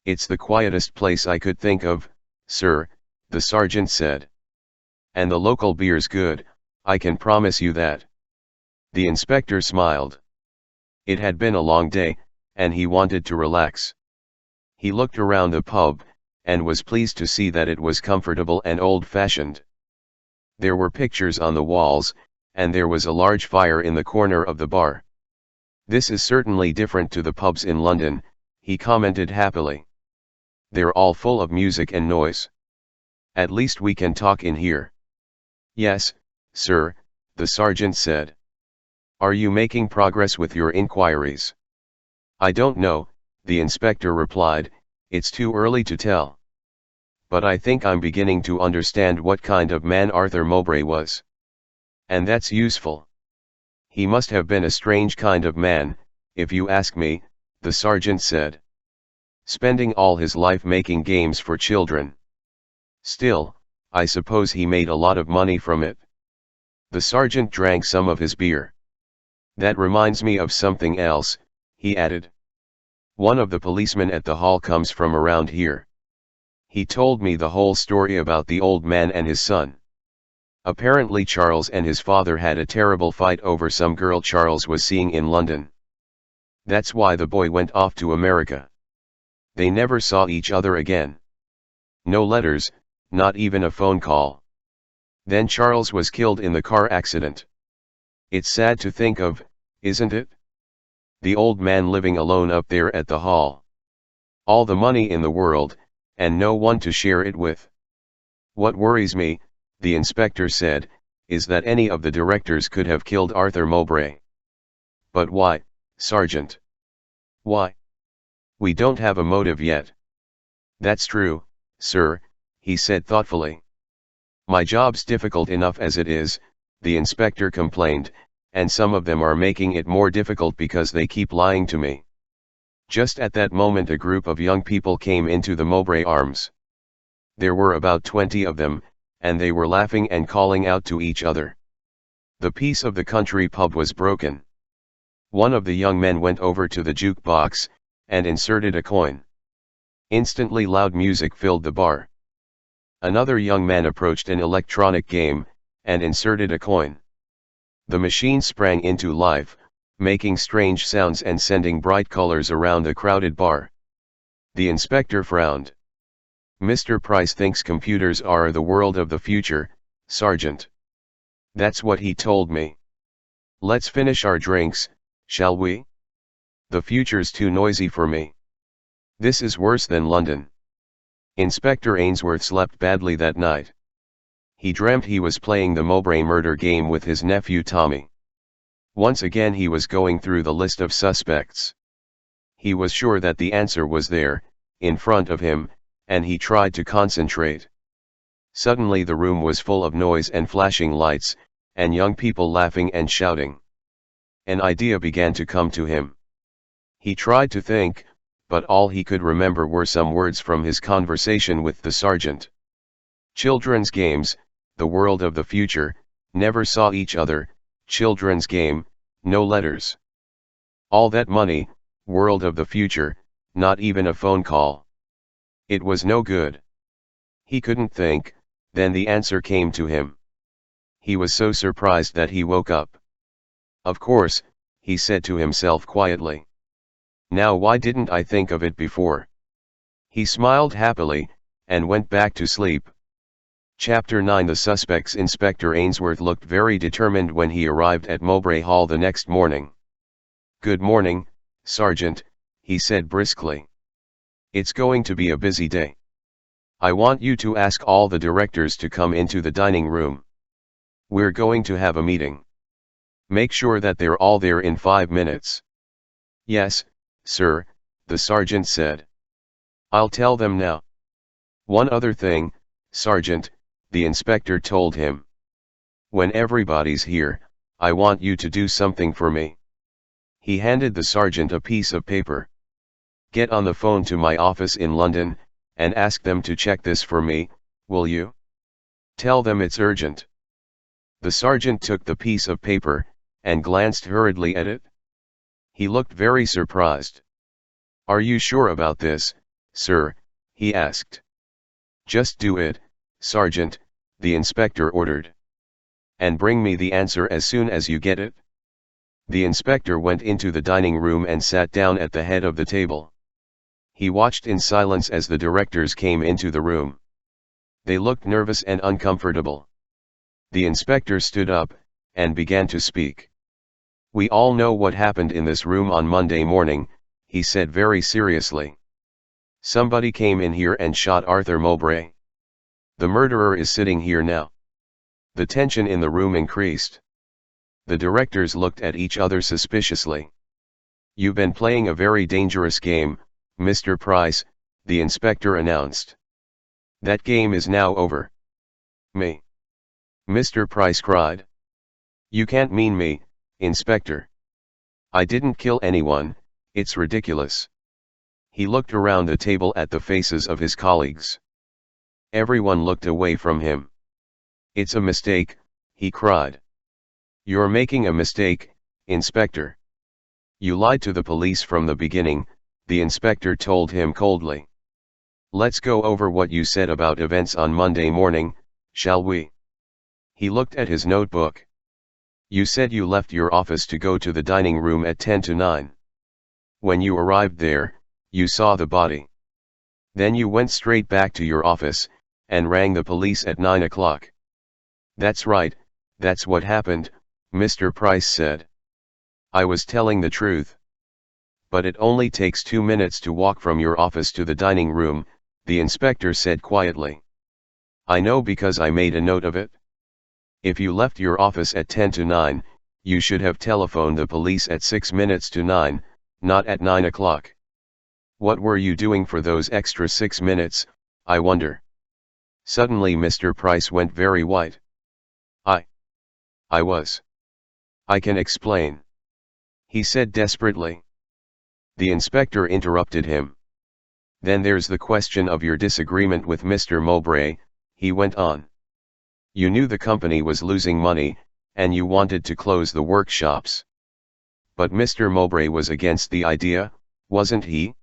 It's the quietest place I could think of, sir," the sergeant said. "And the local beer's good, I can promise you that." The inspector smiled. It had been a long day, and he wanted to relax. He looked around the pub, and was pleased to see that it was comfortable and old-fashioned. There were pictures on the walls, and there was a large fire in the corner of the bar. "This is certainly different to the pubs in London," he commented happily. "They're all full of music and noise. At least we can talk in here." "Yes, sir," the sergeant said. "Are you making progress with your inquiries?" "I don't know," the inspector replied, "it's too early to tell. But I think I'm beginning to understand what kind of man Arthur Mowbray was. And that's useful. He must have been a strange kind of man, if you ask me," the sergeant said. "Spending all his life making games for children. Still, I suppose he made a lot of money from it." The sergeant drank some of his beer. "That reminds me of something else," he added. "One of the policemen at the hall comes from around here. He told me the whole story about the old man and his son. Apparently Charles and his father had a terrible fight over some girl Charles was seeing in London. That's why the boy went off to America. They never saw each other again. No letters, not even a phone call. Then Charles was killed in the car accident. It's sad to think of, isn't it? The old man living alone up there at the hall. All the money in the world, and no one to share it with. What worries me, the inspector said, is that any of the directors could have killed Arthur Mowbray. But why, Sergeant? Why? We don't have a motive yet. That's true, sir, he said thoughtfully. My job's difficult enough as it is, the inspector complained, and some of them are making it more difficult because they keep lying to me. Just at that moment a group of young people came into the Mowbray Arms. There were about 20 of them, and they were laughing and calling out to each other. The peace of the country pub was broken. One of the young men went over to the jukebox, and inserted a coin. Instantly loud music filled the bar. Another young man approached an electronic game, and inserted a coin. The machine sprang into life, making strange sounds and sending bright colors around the crowded bar. The inspector frowned. Mr. Price thinks computers are the world of the future, Sergeant. That's what he told me. Let's finish our drinks, shall we? The future's too noisy for me. This is worse than London. Inspector Ainsworth slept badly that night. He dreamt he was playing the Mowbray Murder game with his nephew Tommy. Once again he was going through the list of suspects. He was sure that the answer was there, in front of him, and he tried to concentrate. Suddenly the room was full of noise and flashing lights, and young people laughing and shouting. An idea began to come to him. He tried to think, but all he could remember were some words from his conversation with the sergeant. Children's games, the world of the future, never saw each other, children's game, no letters. All that money, world of the future, not even a phone call. It was no good. He couldn't think, then the answer came to him. He was so surprised that he woke up. Of course, he said to himself quietly. Now why didn't I think of it before? He smiled happily, and went back to sleep. Chapter 9 The suspects. Inspector Ainsworth looked very determined when he arrived at Mowbray Hall the next morning. Good morning, Sergeant, he said briskly. It's going to be a busy day. I want you to ask all the directors to come into the dining room. We're going to have a meeting. Make sure that they're all there in 5 minutes. Yes, sir, the sergeant said. I'll tell them now. One other thing, Sergeant, the inspector told him. When everybody's here, I want you to do something for me. He handed the sergeant a piece of paper. Get on the phone to my office in London, and ask them to check this for me, will you? Tell them it's urgent. The sergeant took the piece of paper, and glanced hurriedly at it. He looked very surprised. Are you sure about this, sir? He asked. Just do it, Sergeant, the inspector ordered. And bring me the answer as soon as you get it. The inspector went into the dining room and sat down at the head of the table. He watched in silence as the directors came into the room. They looked nervous and uncomfortable. The inspector stood up, and began to speak. We all know what happened in this room on Monday morning, he said very seriously. Somebody came in here and shot Arthur Mowbray. The murderer is sitting here now. The tension in the room increased. The directors looked at each other suspiciously. You've been playing a very dangerous game, Mr. Price, the inspector announced. That game is now over. Me? Mr. Price cried. You can't mean me, Inspector. I didn't kill anyone, it's ridiculous. He looked around the table at the faces of his colleagues. Everyone looked away from him. It's a mistake, he cried. You're making a mistake, Inspector. You lied to the police from the beginning, the inspector told him coldly. Let's go over what you said about events on Monday morning, shall we? He looked at his notebook. You said you left your office to go to the dining room at 10 to 9. When you arrived there, you saw the body. Then you went straight back to your office, and rang the police at 9 o'clock. That's right, that's what happened, Mr. Price said. I was telling the truth. But it only takes 2 minutes to walk from your office to the dining room, the inspector said quietly. I know because I made a note of it. If you left your office at 10 to 9, you should have telephoned the police at 6 minutes to 9, not at 9 o'clock. What were you doing for those extra 6 minutes, I wonder? Suddenly Mr. Price went very white. I was. I can explain. He said desperately. The inspector interrupted him. Then there's the question of your disagreement with Mr. Mowbray, he went on. You knew the company was losing money, and you wanted to close the workshops. But Mr. Mowbray was against the idea, wasn't he?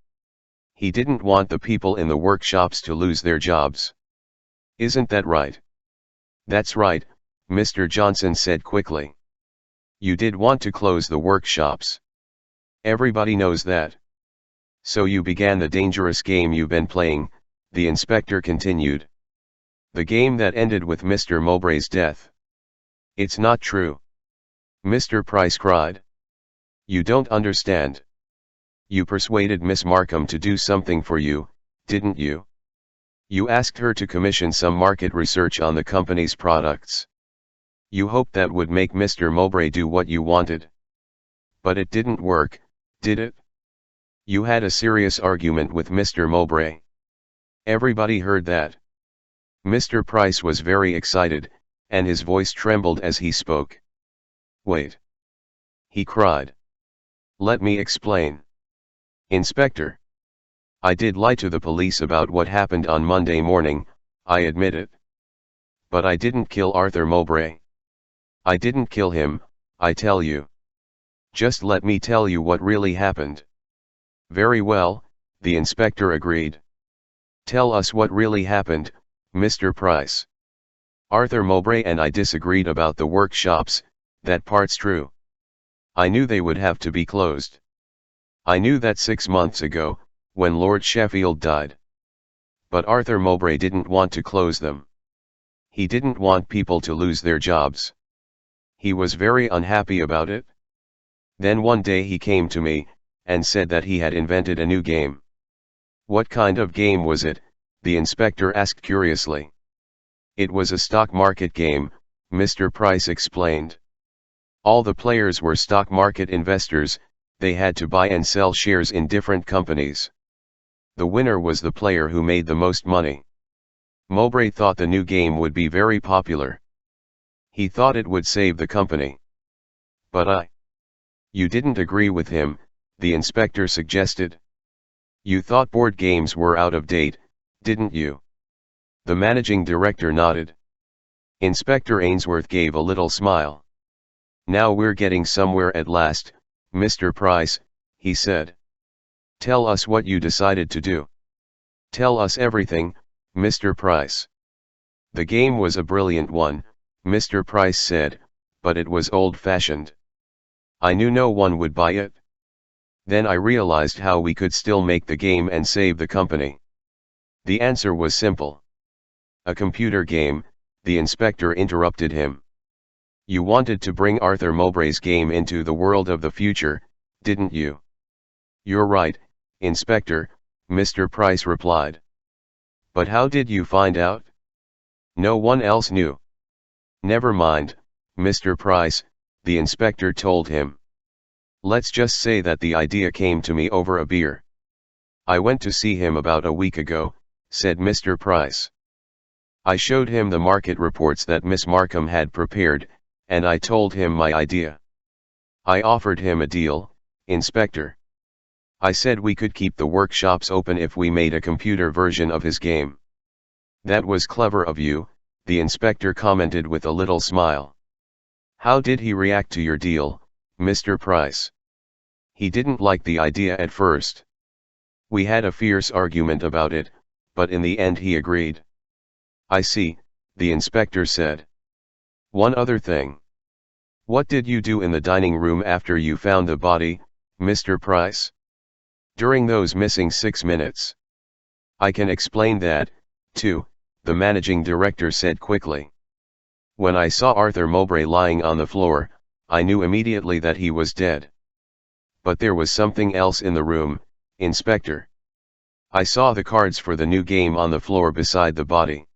He didn't want the people in the workshops to lose their jobs. Isn't that right? That's right, Mr. Johnson said quickly. You did want to close the workshops. Everybody knows that. So you began the dangerous game you've been playing, the inspector continued. The game that ended with Mr. Mowbray's death. It's not true. Mr. Price cried. You don't understand. You persuaded Miss Markham to do something for you, didn't you? You asked her to commission some market research on the company's products. You hoped that would make Mr. Mowbray do what you wanted. But it didn't work, did it? You had a serious argument with Mr. Mowbray. Everybody heard that. Mr. Price was very excited, and his voice trembled as he spoke. Wait! He cried. Let me explain. Inspector. I did lie to the police about what happened on Monday morning, I admit it. But I didn't kill Arthur Mowbray. I didn't kill him, I tell you. Just let me tell you what really happened. Very well, the inspector agreed. Tell us what really happened, Mr. Price. Arthur Mowbray and I disagreed about the workshops, that part's true. I knew they would have to be closed. I knew that 6 months ago, when Lord Sheffield died. But Arthur Mowbray didn't want to close them. He didn't want people to lose their jobs. He was very unhappy about it. Then one day he came to me, and said that he had invented a new game. What kind of game was it? The inspector asked curiously. It was a stock market game, Mr. Price explained. All the players were stock market investors, they had to buy and sell shares in different companies. The winner was the player who made the most money. Mowbray thought the new game would be very popular. He thought it would save the company. But You didn't agree with him, the inspector suggested. You thought board games were out of date, didn't you? The managing director nodded. Inspector Ainsworth gave a little smile. Now we're getting somewhere at last, Mr. Price, he said. Tell us what you decided to do. Tell us everything, Mr. Price. The game was a brilliant one, Mr. Price said, but it was old-fashioned. I knew no one would buy it. Then I realized how we could still make the game and save the company. The answer was simple. A computer game, the inspector interrupted him. You wanted to bring Arthur Mowbray's game into the world of the future, didn't you? You're right, Inspector, Mr. Price replied. But how did you find out? No one else knew. Never mind, Mr. Price, the inspector told him. Let's just say that the idea came to me over a beer. I went to see him about a week ago, said Mr. Price. I showed him the market reports that Miss Markham had prepared, and I told him my idea. I offered him a deal, Inspector. I said we could keep the workshops open if we made a computer version of his game. That was clever of you, the inspector commented with a little smile. How did he react to your deal, Mr. Price? He didn't like the idea at first. We had a fierce argument about it, but in the end he agreed. I see, the inspector said. One other thing. What did you do in the dining room after you found the body, Mr. Price? During those missing 6 minutes. I can explain that, too, the managing director said quickly. When I saw Arthur Mowbray lying on the floor, I knew immediately that he was dead. But there was something else in the room, Inspector. I saw the cards for the new game on the floor beside the body.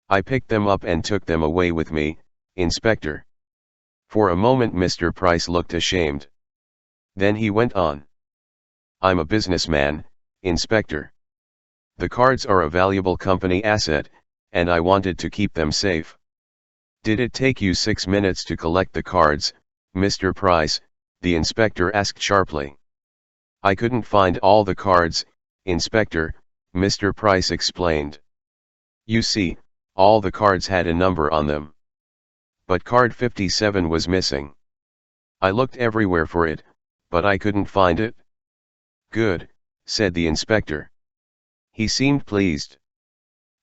I picked them up and took them away with me, Inspector. For a moment Mr. Price looked ashamed. Then he went on. I'm a businessman, Inspector. The cards are a valuable company asset, and I wanted to keep them safe. Did it take you 6 minutes to collect the cards, Mr. Price? The inspector asked sharply. I couldn't find all the cards, Inspector, Mr. Price explained. You see, all the cards had a number on them. But card 57 was missing. I looked everywhere for it, but I couldn't find it. Good, said the inspector. He seemed pleased.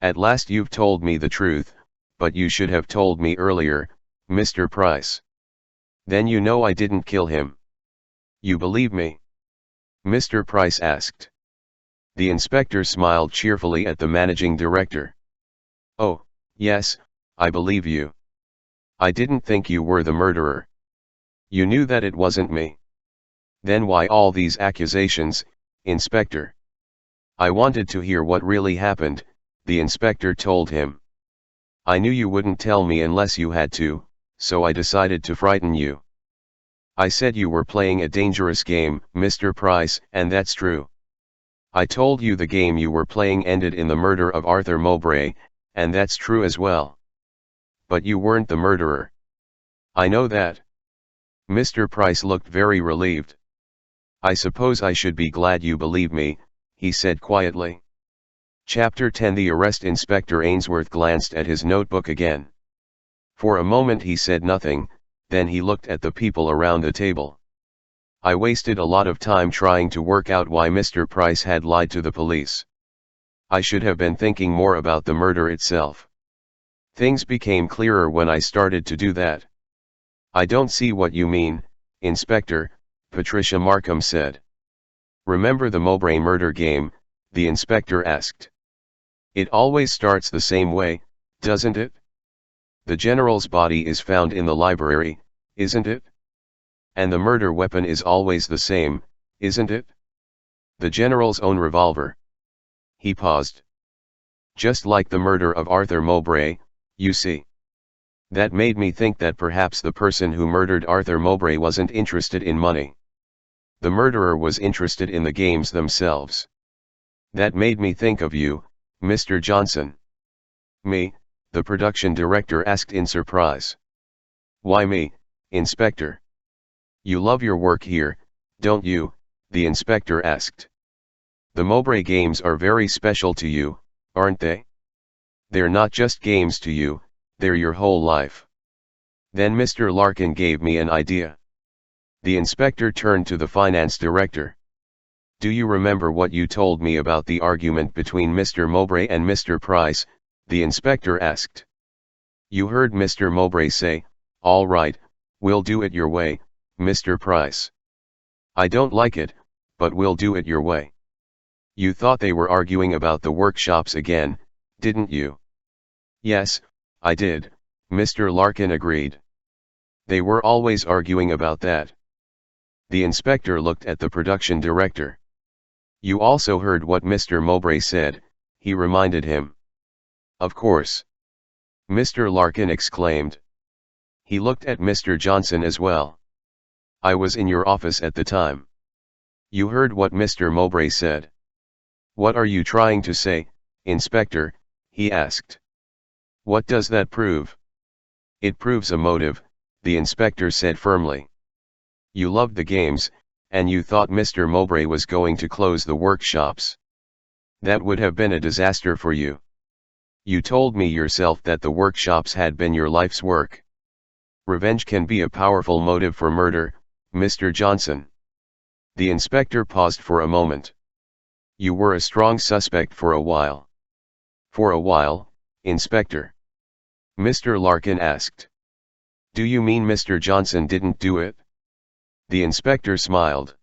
At last you've told me the truth, but you should have told me earlier, Mr. Price. Then you know I didn't kill him. You believe me? Mr. Price asked. The inspector smiled cheerfully at the managing director. Oh, yes, I believe you. I didn't think you were the murderer. You knew that it wasn't me. Then why all these accusations, Inspector? I wanted to hear what really happened, the inspector told him. I knew you wouldn't tell me unless you had to, so I decided to frighten you. I said you were playing a dangerous game, Mr. Price, and that's true. I told you the game you were playing ended in the murder of Arthur Mowbray, and that's true as well. But you weren't the murderer. I know that. Mr. Price looked very relieved. I suppose I should be glad you believe me, he said quietly. Chapter 10. The arrest. Inspector Ainsworth glanced at his notebook again. For a moment he said nothing, then he looked at the people around the table. I wasted a lot of time trying to work out why Mr. Price had lied to the police. I should have been thinking more about the murder itself. Things became clearer when I started to do that. I don't see what you mean, Inspector, Patricia Markham said. Remember the Mowbray murder game? The inspector asked. It always starts the same way, doesn't it? The general's body is found in the library, isn't it? And the murder weapon is always the same, isn't it? The general's own revolver. He paused. Just like the murder of Arthur Mowbray, you see. That made me think that perhaps the person who murdered Arthur Mowbray wasn't interested in money. The murderer was interested in the games themselves. That made me think of you, Mr. Johnson. Me? The production director asked in surprise. Why me, Inspector? You love your work here, don't you? The inspector asked. The Mowbray games are very special to you, aren't they? They're not just games to you, they're your whole life. Then Mr. Larkin gave me an idea. The inspector turned to the finance director. Do you remember what you told me about the argument between Mr. Mowbray and Mr. Price? The inspector asked. You heard Mr. Mowbray say, all right, we'll do it your way, Mr. Price. I don't like it, but we'll do it your way. You thought they were arguing about the workshops again, didn't you? Yes, I did, Mr. Larkin agreed. They were always arguing about that. The inspector looked at the production director. You also heard what Mr. Mowbray said, he reminded him. Of course. Mr. Larkin exclaimed. He looked at Mr. Johnson as well. I was in your office at the time. You heard what Mr. Mowbray said. What are you trying to say, Inspector? He asked. What does that prove? It proves a motive, the inspector said firmly. You loved the games, and you thought Mr. Mowbray was going to close the workshops. That would have been a disaster for you. You told me yourself that the workshops had been your life's work. Revenge can be a powerful motive for murder, Mr. Johnson. The inspector paused for a moment. You were a strong suspect for a while. For a while, Inspector? Mr. Larkin asked. Do you mean Mr. Johnson didn't do it? The inspector smiled.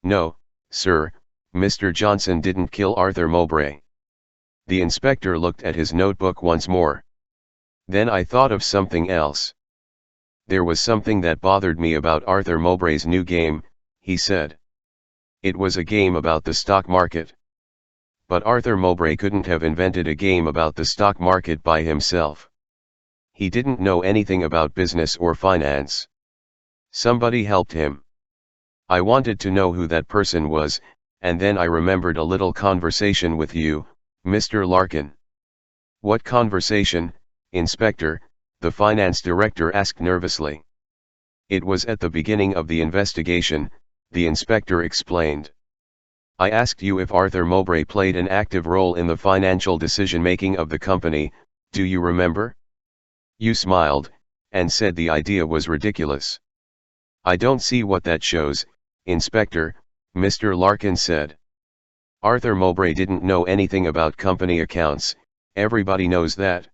No, sir, Mr. Johnson didn't kill Arthur Mowbray. The inspector looked at his notebook once more. Then I thought of something else. There was something that bothered me about Arthur Mowbray's new game, he said. It was a game about the stock market. But Arthur Mowbray couldn't have invented a game about the stock market by himself. He didn't know anything about business or finance. Somebody helped him. I wanted to know who that person was, and then I remembered a little conversation with you, Mr. Larkin. What conversation, Inspector? The finance director asked nervously. It was at the beginning of the investigation, the inspector explained. I asked you if Arthur Mowbray played an active role in the financial decision-making of the company, do you remember? You smiled, and said the idea was ridiculous. I don't see what that shows, Inspector, Mr. Larkin said. Arthur Mowbray didn't know anything about company accounts, everybody knows that.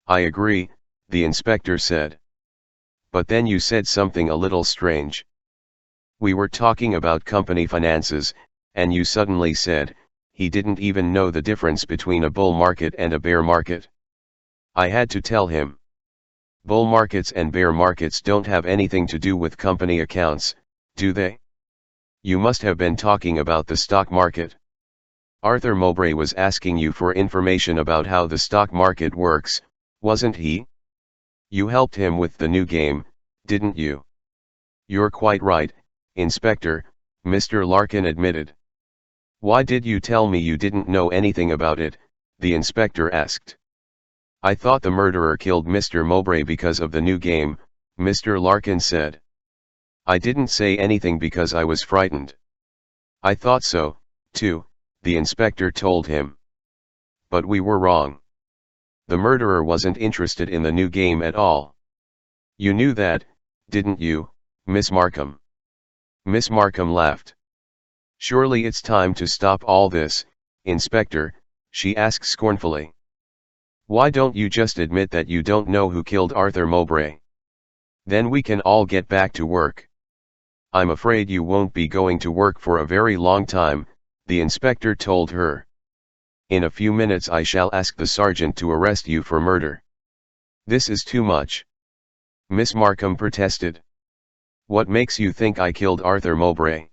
I agree, the inspector said. But then you said something a little strange. We were talking about company finances, and you suddenly said, he didn't even know the difference between a bull market and a bear market. I had to tell him. Bull markets and bear markets don't have anything to do with company accounts, do they? You must have been talking about the stock market. Arthur Mowbray was asking you for information about how the stock market works, wasn't he? You helped him with the new game, didn't you? You're quite right, Inspector, Mr. Larkin admitted. Why did you tell me you didn't know anything about it? The inspector asked. I thought the murderer killed Mr. Mowbray because of the new game, Mr. Larkin said. I didn't say anything because I was frightened. I thought so, too, the inspector told him. But we were wrong. The murderer wasn't interested in the new game at all. You knew that, didn't you, Miss Markham? Miss Markham laughed. Surely it's time to stop all this, Inspector, she asked scornfully. Why don't you just admit that you don't know who killed Arthur Mowbray? Then we can all get back to work. I'm afraid you won't be going to work for a very long time, the inspector told her. In a few minutes I shall ask the sergeant to arrest you for murder. This is too much. Miss Markham protested. What makes you think I killed Arthur Mowbray?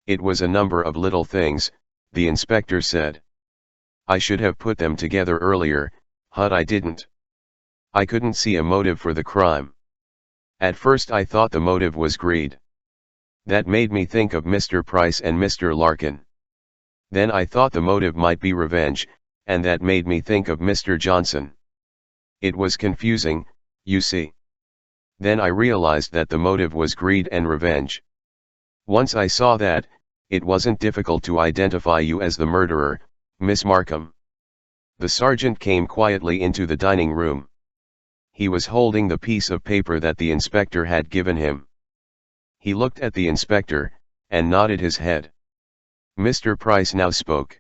It was a number of little things, the inspector said. I should have put them together earlier, but I didn't. I couldn't see a motive for the crime. At first I thought the motive was greed. That made me think of Mr. Price and Mr. Larkin. Then I thought the motive might be revenge, and that made me think of Mr. Johnson. It was confusing, you see. Then I realized that the motive was greed and revenge. Once I saw that, it wasn't difficult to identify you as the murderer, Miss Markham. The sergeant came quietly into the dining room. He was holding the piece of paper that the inspector had given him. He looked at the inspector, and nodded his head. Mr. Price now spoke.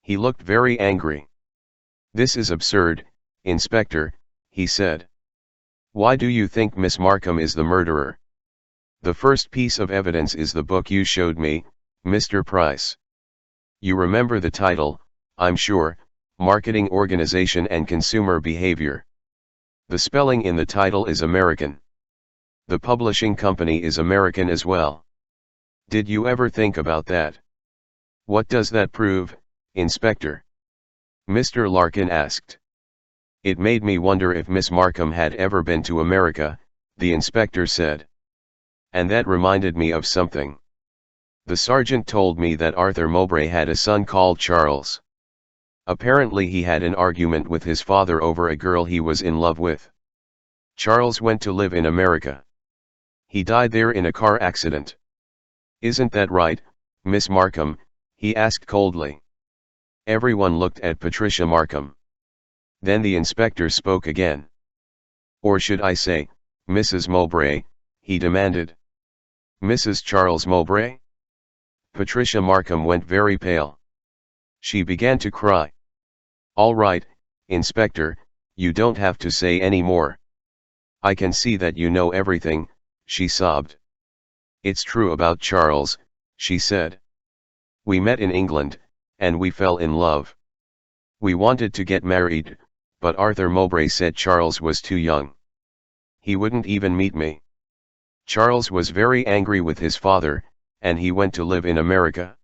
He looked very angry. This is absurd, Inspector, he said. Why do you think Miss Markham is the murderer? The first piece of evidence is the book you showed me, Mr. Price. You remember the title, I'm sure, Marketing Organization and Consumer Behavior. The spelling in the title is American. The publishing company is American as well. Did you ever think about that? What does that prove, Inspector? Mr. Larkin asked. It made me wonder if Miss Markham had ever been to America, the inspector said. And that reminded me of something. The sergeant told me that Arthur Mowbray had a son called Charles. Apparently he had an argument with his father over a girl he was in love with. Charles went to live in America. He died there in a car accident. Isn't that right, Miss Markham? He asked coldly. Everyone looked at Patricia Markham. Then the inspector spoke again. Or should I say, Mrs. Mowbray, he demanded. Mrs. Charles Mowbray? Patricia Markham went very pale. She began to cry. All right, Inspector, you don't have to say any more. I can see that you know everything, she sobbed. It's true about Charles, she said. We met in England, and we fell in love. We wanted to get married, but Arthur Mowbray said Charles was too young. He wouldn't even meet me. Charles was very angry with his father, and he went to live in America.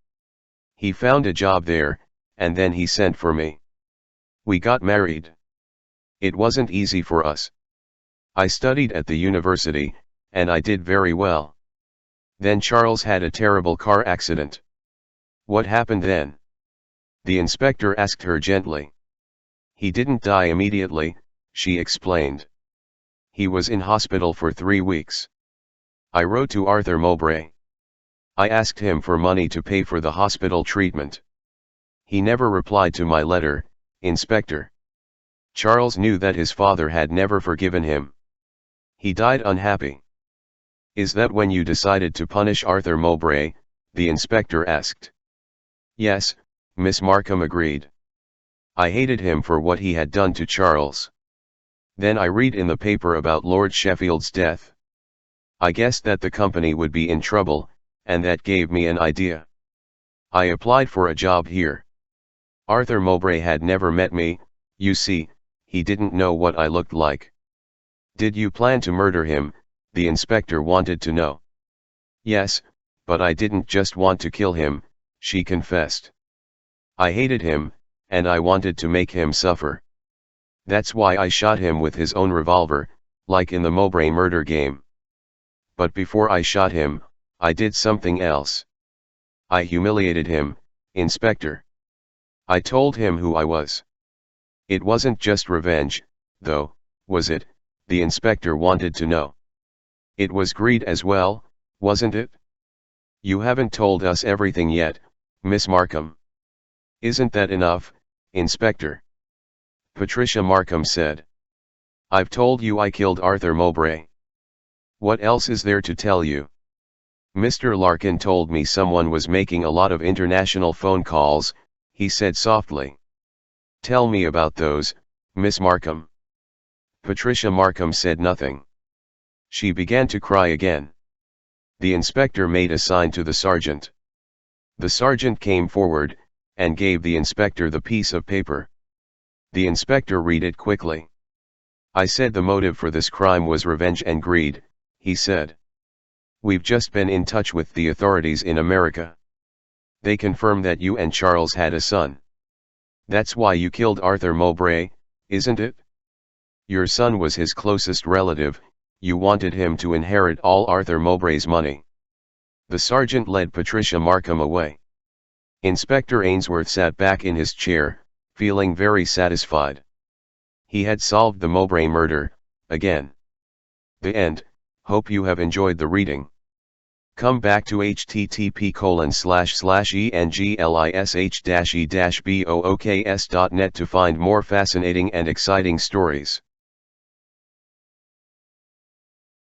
He found a job there, and then he sent for me. We got married. It wasn't easy for us. I studied at the university, and I did very well. Then Charles had a terrible car accident. What happened then? The inspector asked her gently. He didn't die immediately, she explained. He was in hospital for 3 weeks. I wrote to Arthur Mowbray. I asked him for money to pay for the hospital treatment. He never replied to my letter, Inspector. Charles knew that his father had never forgiven him. He died unhappy. Is that when you decided to punish Arthur Mowbray? The inspector asked. Yes, Miss Markham agreed. I hated him for what he had done to Charles. Then I read in the paper about Lord Sheffield's death. I guessed that the company would be in trouble, and that gave me an idea. I applied for a job here. Arthur Mowbray had never met me, you see, he didn't know what I looked like. Did you plan to murder him? The inspector wanted to know. Yes, but I didn't just want to kill him, she confessed. I hated him, and I wanted to make him suffer. That's why I shot him with his own revolver, like in the Mowbray murder game. But before I shot him, I did something else. I humiliated him, Inspector. I told him who I was. It wasn't just revenge, though, was it? The inspector wanted to know. It was greed as well, wasn't it? You haven't told us everything yet, Miss Markham. Isn't that enough, Inspector? Patricia Markham said. I've told you I killed Arthur Mowbray. What else is there to tell you? Mr. Larkin told me someone was making a lot of international phone calls, he said softly. Tell me about those, Miss Markham. Patricia Markham said nothing. She began to cry again. The inspector made a sign to the sergeant. The sergeant came forward, and gave the inspector the piece of paper. The inspector read it quickly. I said the motive for this crime was revenge and greed, he said. We've just been in touch with the authorities in America. They confirm that you and Charles had a son. That's why you killed Arthur Mowbray, isn't it? Your son was his closest relative, you wanted him to inherit all Arthur Mowbray's money. The sergeant led Patricia Markham away. Inspector Ainsworth sat back in his chair, feeling very satisfied. He had solved the Mowbray murder, again. The end. Hope you have enjoyed the reading. Come back to http://english-e-books.net to find more fascinating and exciting stories.